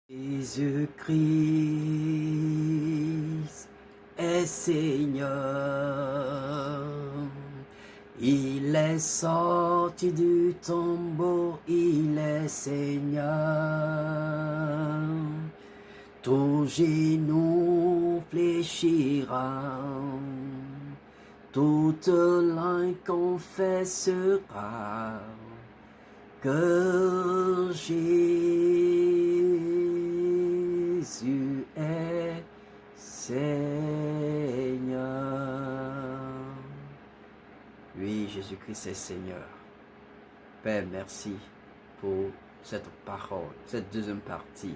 Jésus-Christ est Seigneur, il est sorti du tombeau, il est Seigneur. Tout genou fléchira, toute langue confessera que Jésus est Seigneur. Oui, Jésus-Christ est Seigneur. Père, merci pour cette parole, cette deuxième partie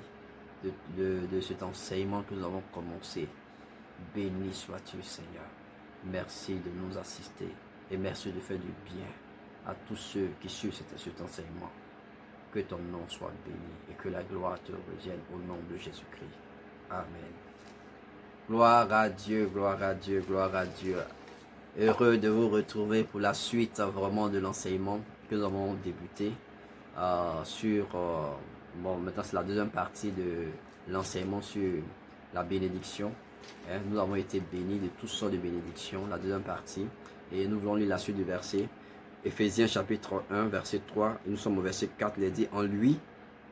de cet enseignement que nous avons commencé. Béni sois-tu, Seigneur. Merci de nous assister et merci de faire du bien à tous ceux qui suivent cet enseignement. Que ton nom soit béni et que la gloire te revienne au nom de Jésus-Christ. Amen. Gloire à Dieu, gloire à Dieu, gloire à Dieu. Heureux de vous retrouver pour la suite vraiment de l'enseignement que nous avons débuté bon, maintenant c'est la deuxième partie de l'enseignement sur la bénédiction. Nous avons été bénis de toutes sortes de bénédictions, la deuxième partie, et nous voulons lire la suite du verset. Éphésiens chapitre 1, verset 3, et nous sommes au verset 4, il est dit, en lui,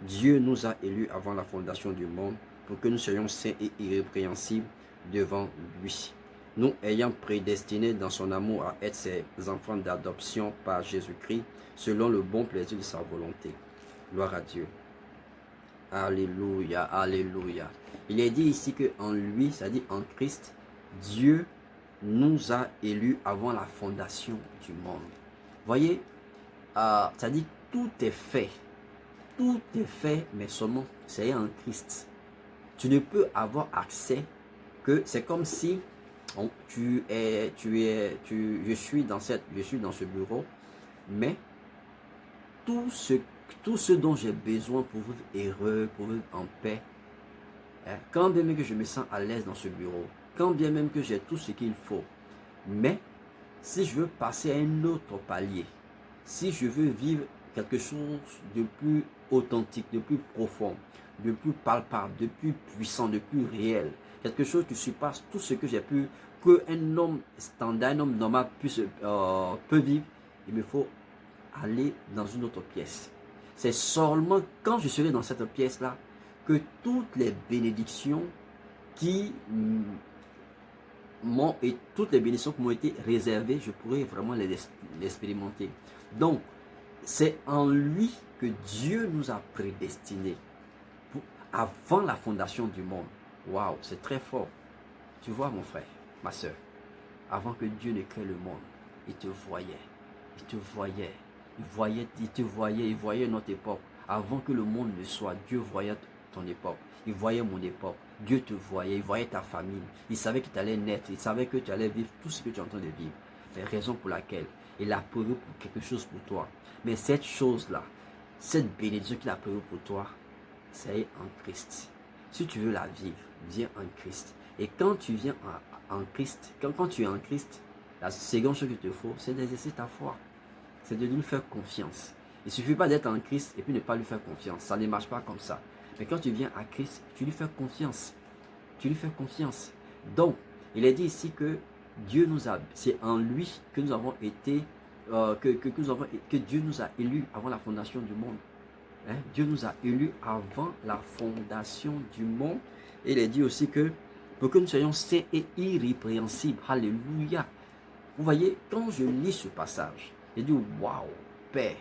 Dieu nous a élus avant la fondation du monde, pour que nous soyons saints et irrépréhensibles devant lui. Nous ayant prédestinés dans son amour à être ses enfants d'adoption par Jésus-Christ, selon le bon plaisir de sa volonté. Gloire à Dieu. Alléluia, alléluia. Il est dit ici qu'en lui, c'est-à-dire en Christ, Dieu nous a élus avant la fondation du monde. Voyez, c'est-à-dire tout est fait, mais seulement c'est en Christ. Tu ne peux avoir accès que c'est comme si je suis dans ce bureau, mais tout ce dont j'ai besoin pour vivre heureux, pour vivre en paix, quand bien même que je me sens à l'aise dans ce bureau, quand bien même que j'ai tout ce qu'il faut, mais si je veux passer à un autre palier, si je veux vivre quelque chose de plus authentique, de plus profond, de plus palpable, de plus puissant, de plus réel, quelque chose qui surpasse tout ce que j'ai pu, qu'un homme standard, un homme normal peut vivre, il me faut aller dans une autre pièce. C'est seulement quand je serai dans cette pièce-là que toutes les bénédictions qui m'ont été réservées, je pourrais vraiment les expérimenter. Donc, c'est en lui que Dieu nous a prédestinés avant la fondation du monde. Waouh, c'est très fort. Tu vois, mon frère, ma soeur, avant que Dieu ne crée le monde, il te voyait. Il te voyait. Il voyait notre époque. Avant que le monde ne soit, Dieu voyait ton époque. Il voyait mon époque. Dieu te voyait. Il voyait ta famille. Il savait que tu allais naître. Il savait que tu allais vivre tout ce que tu es en train de vivre. C'est la raison pour laquelle il a prévu pour quelque chose pour toi. Mais cette chose-là, cette bénédiction qu'il a prévue pour toi, c'est en Christ. Si tu veux la vivre, viens en Christ. Et quand tu viens en Christ, quand tu es en Christ, la seconde chose qu'il te faut, c'est d'exercer ta foi. C'est de lui faire confiance. Il ne suffit pas d'être en Christ et puis ne pas lui faire confiance. Ça ne marche pas comme ça. Mais quand tu viens à Christ, tu lui fais confiance. Tu lui fais confiance. Donc, il est dit ici que c'est en lui que nous avons été, que Dieu nous a élus avant la fondation du monde. Dieu nous a élus avant la fondation du monde. Et il est dit aussi que pour que nous soyons saints et irrépréhensibles. Alléluia. Vous voyez, quand je lis ce passage, je dis, waouh, Père,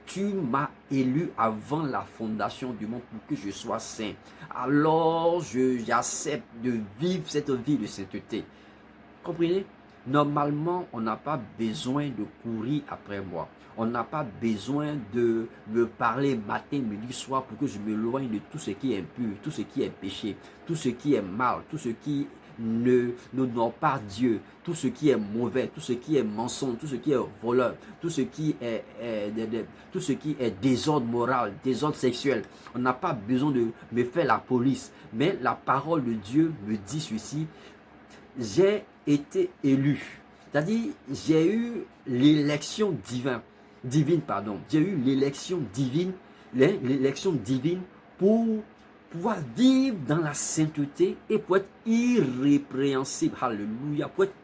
tu m'as élu avant la fondation du monde pour que je sois saint. Alors, j'accepte de vivre cette vie de sainteté. Comprenez? Normalement, on n'a pas besoin de courir après moi. On n'a pas besoin de me parler matin, midi, soir pour que je m'éloigne de tout ce qui est impur, tout ce qui est péché, tout ce qui est mal, tout ce qui n'honore pas Dieu, tout ce qui est mauvais, tout ce qui est mensonge, tout ce qui est voleur, tout ce qui est désordre moral, désordre sexuel. On n'a pas besoin de me faire la police. Mais la parole de Dieu me dit ceci: j'ai été élu. C'est-à-dire, j'ai eu l'élection divine. J'ai eu l'élection divine pour pouvoir vivre dans la sainteté et pour être irrépréhensible. Alléluia. Pour être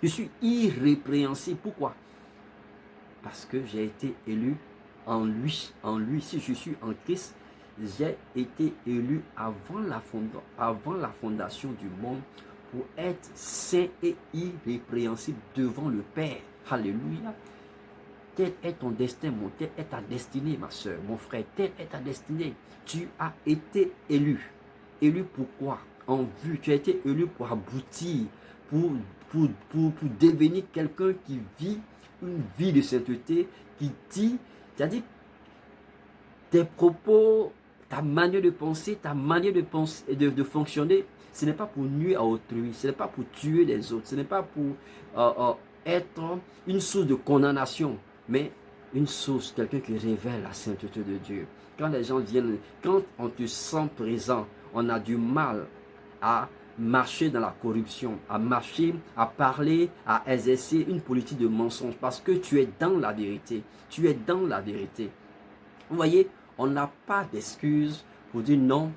je suis irrépréhensible. Pourquoi? Parce que j'ai été élu en lui. En lui, si je suis en Christ, j'ai été élu avant la fondation du monde pour être saint et irrépréhensible devant le Père. Alléluia. Tel est ton destin, telle est ta destinée, ma soeur, mon frère, telle est ta destinée. Tu as été élu. Élu pourquoi? En vue, tu as été élu pour aboutir, pour devenir quelqu'un qui vit une vie de sainteté, qui dit, c'est-à-dire tes propos, ta manière de penser, ta manière de penser, de fonctionner, ce n'est pas pour nuire à autrui, ce n'est pas pour tuer les autres, ce n'est pas pour être une source de condamnation, mais une source, quelqu'un qui révèle la sainteté de Dieu. Quand les gens viennent, quand on te sent présent, on a du mal à marcher dans la corruption, à marcher, à parler, à exercer une politique de mensonge, parce que tu es dans la vérité. Tu es dans la vérité. Vous voyez, on n'a pas d'excuses pour dire non,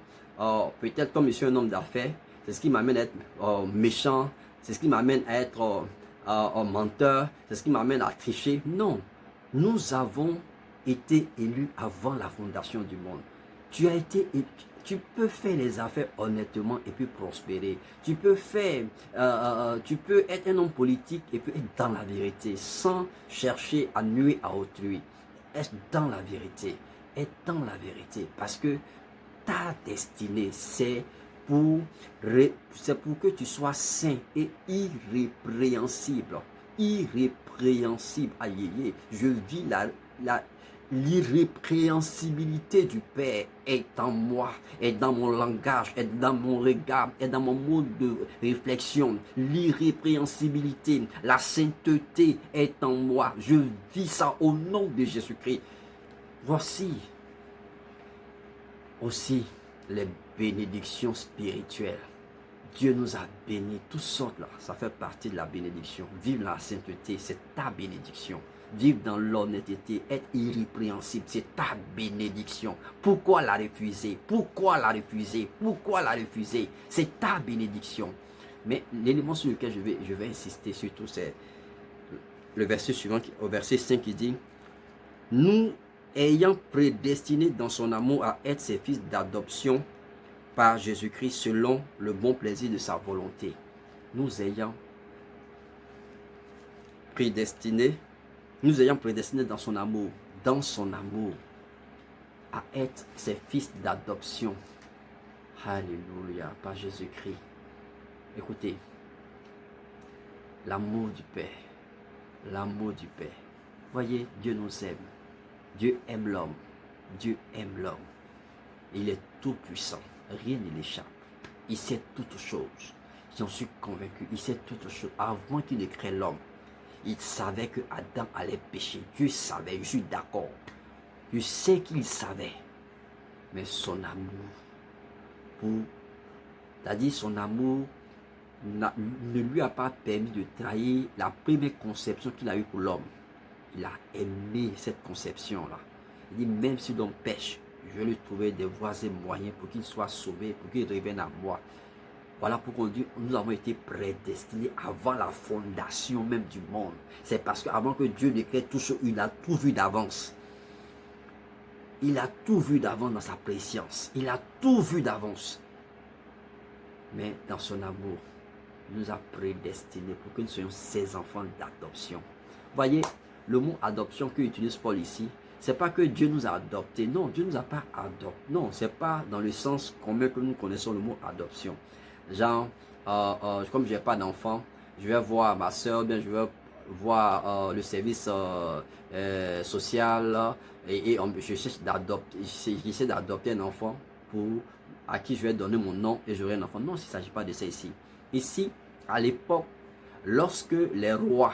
peut-être comme je suis un homme d'affaires, c'est ce qui m'amène à être méchant, c'est ce qui m'amène à être menteur, c'est ce qui m'amène à tricher. Non, nous avons été élus avant la fondation du monde. Tu as été, tu peux faire les affaires honnêtement et puis prospérer. Tu peux faire, tu peux être un homme politique et puis être dans la vérité sans chercher à nuire à autrui. Être dans la vérité, être dans la vérité, parce que ta destinée, c'est pour que tu sois saint et irrépréhensible. Irrépréhensible. Aïe, je vis l'irrépréhensibilité du Père est en moi, est dans mon langage, est dans mon regard, est dans mon mode de réflexion. L'irrépréhensibilité, la sainteté est en moi. Je vis ça au nom de Jésus-Christ. Voici aussi les bénédictions spirituelles. Dieu nous a bénis, toutes sortes là, ça fait partie de la bénédiction. Vivre la sainteté, c'est ta bénédiction. Vivre dans l'honnêteté, être irrépréhensible, c'est ta bénédiction. Pourquoi la refuser? Pourquoi la refuser? Pourquoi la refuser? C'est ta bénédiction. Mais l'élément sur lequel je vais insister surtout, c'est le verset suivant, au verset 5 qui dit, nous ayant prédestiné dans son amour à être ses fils d'adoption par Jésus-Christ selon le bon plaisir de sa volonté. Nous ayant prédestiné dans son amour, à être ses fils d'adoption. Alléluia, par Jésus-Christ. Écoutez, l'amour du Père, l'amour du Père. Voyez, Dieu nous aime. Dieu aime l'homme. Dieu aime l'homme. Il est tout puissant. Rien ne l'échappe. Il sait toutes choses. J'en suis convaincu. Il sait toutes choses. Avant qu'il ne crée l'homme, il savait que Adam allait pécher. Dieu savait, je suis d'accord. Je sais qu'il savait. Mais son amour, c'est-à-dire son amour, ne lui a pas permis de trahir la première conception qu'il a eue pour l'homme. Il a aimé cette conception-là. Il dit, même si l'homme pêche, je vais lui trouver des voies et moyens pour qu'il soit sauvé, pour qu'il revienne à moi. Voilà pourquoi on dit, nous avons été prédestinés avant la fondation même du monde. C'est parce qu'avant que Dieu ne crée tout ça, il a tout vu d'avance. Il a tout vu d'avance dans sa préscience. Il a tout vu d'avance. Mais dans son amour, il nous a prédestinés pour que nous soyons ses enfants d'adoption. Voyez, le mot adoption qu'utilise Paul ici, c'est pas que Dieu nous a adoptés. Non, Dieu nous a pas adoptés. Non, c'est pas dans le sens commun que nous connaissons le mot adoption. Genre, comme je n'ai pas d'enfant, je vais voir ma soeur, bien je vais voir le service social et j'essaie d'adopter un enfant à qui je vais donner mon nom et j'aurai un enfant. Non, il ne s'agit pas de ça ici. Ici, à l'époque, lorsque les rois,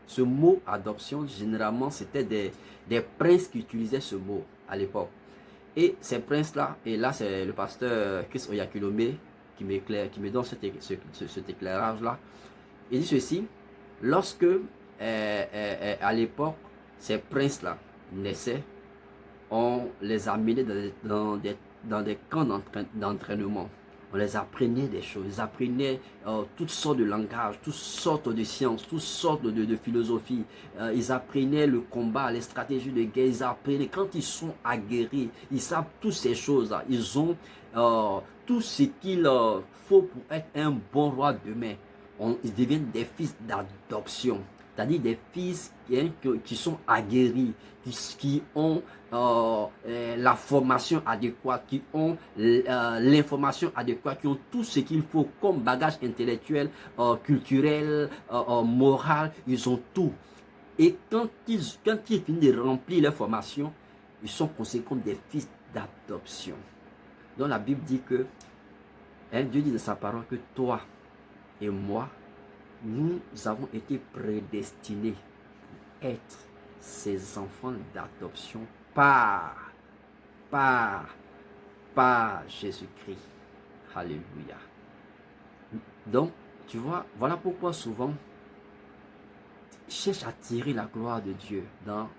ce mot adoption, généralement, c'était des princes qui utilisaient ce mot à l'époque. Et ces princes-là, et là, c'est le pasteur Chris Oyakhilome qui me donne cet éclairage-là. Il dit ceci, lorsque, à l'époque, ces princes-là naissaient, on les amenait dans des des camps d'entraînement. On les apprenait des choses, ils apprenaient toutes sortes de langages, toutes sortes de sciences, toutes sortes de philosophies. Ils apprenaient le combat, les stratégies de guerre, ils apprenaient, quand ils sont aguerris, ils savent toutes ces choses-là. Ils ont tout ce qu'il faut pour être un bon roi demain. Ils deviennent des fils d'adoption. C'est-à-dire des fils qui sont aguerris, qui ont la formation adéquate, qui ont l'information adéquate, qui ont tout ce qu'il faut comme bagage intellectuel, culturel, moral, ils ont tout. Et quand ils finissent de remplir leur formation, ils sont considérés comme des fils d'adoption. Donc la Bible dit que, Dieu dit de sa parole que toi et moi, nous avons été prédestinés pour être ces enfants d'adoption par Jésus-Christ. Alléluia. Donc, tu vois, voilà pourquoi souvent, cherche à tirer la gloire de Dieu dans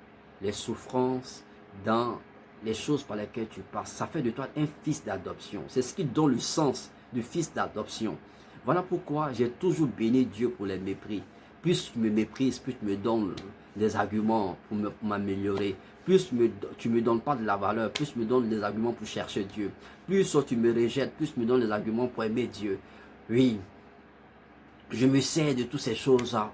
les souffrances, dans les choses par lesquelles tu passes. Ça fait de toi un fils d'adoption. C'est ce qui donne le sens du fils d'adoption. Voilà pourquoi j'ai toujours béni Dieu pour les mépris. Plus tu me méprises, plus tu me donnes des arguments pour m'améliorer. Plus tu me donnes pas de la valeur, plus tu me donnes des arguments pour chercher Dieu. Plus tu me rejettes, plus tu me donnes des arguments pour aimer Dieu. Oui, je me sers de toutes ces choses-là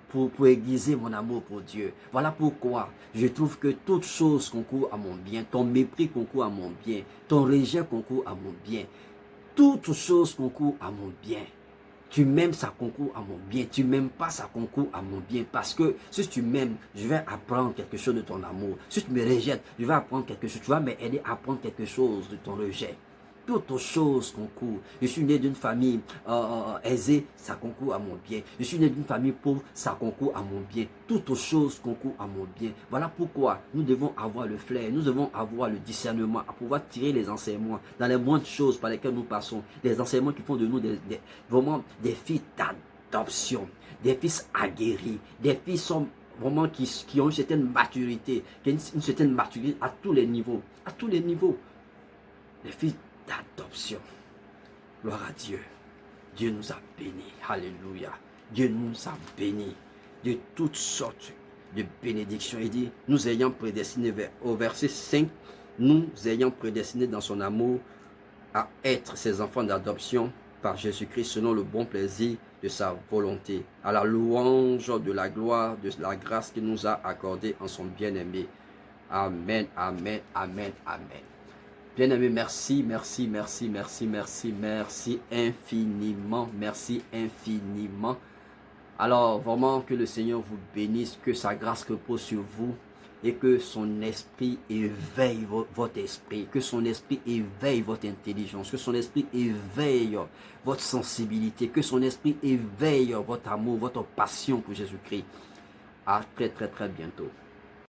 pour aiguiser mon amour pour Dieu. Voilà pourquoi je trouve que toute chose concourt à mon bien. Ton mépris concourt à mon bien. Ton rejet concourt à mon bien. Toute chose concourt à mon bien. Tu m'aimes, ça concourt à mon bien. Tu m'aimes pas, ça concourt à mon bien. Parce que si tu m'aimes, je vais apprendre quelque chose de ton amour. Si tu me rejettes, je vais apprendre quelque chose. Tu vas m'aider à apprendre quelque chose de ton rejet. Toutes choses concourent. Je suis né d'une famille aisée, ça concourt à mon bien. Je suis né d'une famille pauvre, ça concourt à mon bien. Toutes choses concourent à mon bien. Voilà pourquoi nous devons avoir le flair, nous devons avoir le discernement à pouvoir tirer les enseignements dans les moindres choses par lesquelles nous passons. Des enseignements qui font de nous vraiment des fils d'adoption, des fils aguerris, des fils vraiment qui ont une certaine maturité, une certaine maturité à tous les niveaux. À tous les niveaux. Les fils d'adoption. Gloire à Dieu. Dieu nous a bénis. Alléluia. Dieu nous a bénis de toutes sortes de bénédictions. Il dit, nous ayant prédestinés, au verset 5, nous ayant prédestinés dans son amour à être ses enfants d'adoption par Jésus-Christ selon le bon plaisir de sa volonté, à la louange de la gloire, de la grâce qu'il nous a accordée en son bien-aimé. Amen, amen, amen, amen. Bien-aimé, merci, merci, merci, merci, merci, merci infiniment, merci infiniment. Alors, vraiment, que le Seigneur vous bénisse, que sa grâce repose sur vous et que son esprit éveille votre esprit, que son esprit éveille votre intelligence, que son esprit éveille votre sensibilité, que son esprit éveille votre amour, votre passion pour Jésus-Christ. À très, très, très bientôt.